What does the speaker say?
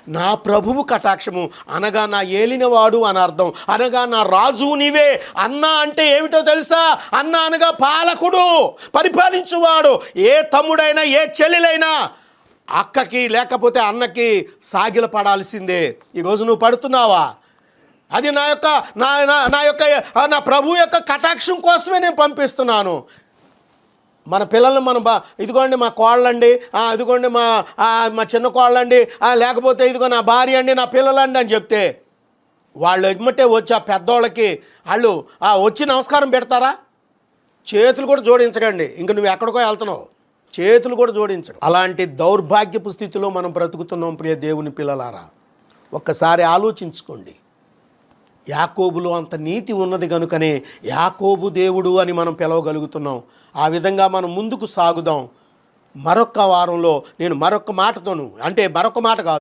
నా ప్రభువు కటాక్షము అనగా నా ఏలినవాడు అని అర్థం, అనగా నా రాజు నీవే. అన్న అంటే ఏమిటో తెలుసా? అన్న అనగా పాలకుడు, పరిపాలించువాడు. ఏ తమ్ముడైనా ఏ చెల్లెలైనా అక్కకి లేకపోతే అన్నకి సాగిల పడాల్సిందే. ఈరోజు నువ్వు పడుతున్నావా? అది నా ప్రభు యొక్క కటాక్షం కోసమే నేను పంపిస్తున్నాను. మన పిల్లల్ని మనం ఇదిగోండి మా కోళ్ళండి, ఇదిగోండి మా చిన్న కోళ్ళండి, లేకపోతే ఇదిగో నా భార్య అండి, నా పిల్లలండి అని చెప్తే వాళ్ళు ఎమ్మటే వచ్చి ఆ పెద్దోళ్ళకి వాళ్ళు వచ్చి నమస్కారం పెడతారా? చేతులు కూడా జోడించకండి. ఇంక నువ్వు ఎక్కడికో వెళ్తున్నావు, చేతులు కూడా జోడించరు. అలాంటి దౌర్భాగ్యపు స్థితిలో మనం బ్రతుకుతున్నాం. ప్రియ దేవుని పిల్లలారా, ఒక్కసారి ఆలోచించుకోండి. యాకోబులో అంత నీతి ఉన్నది కనుకనే యాకోబు దేవుడు అని మనం పిలవగలుగుతున్నాం. ఆ విధంగా మనం ముందుకు సాగుదాం. మరొక వారంలో నేను మరొక మాటతోను, అంటే మరొక మాట కాదు,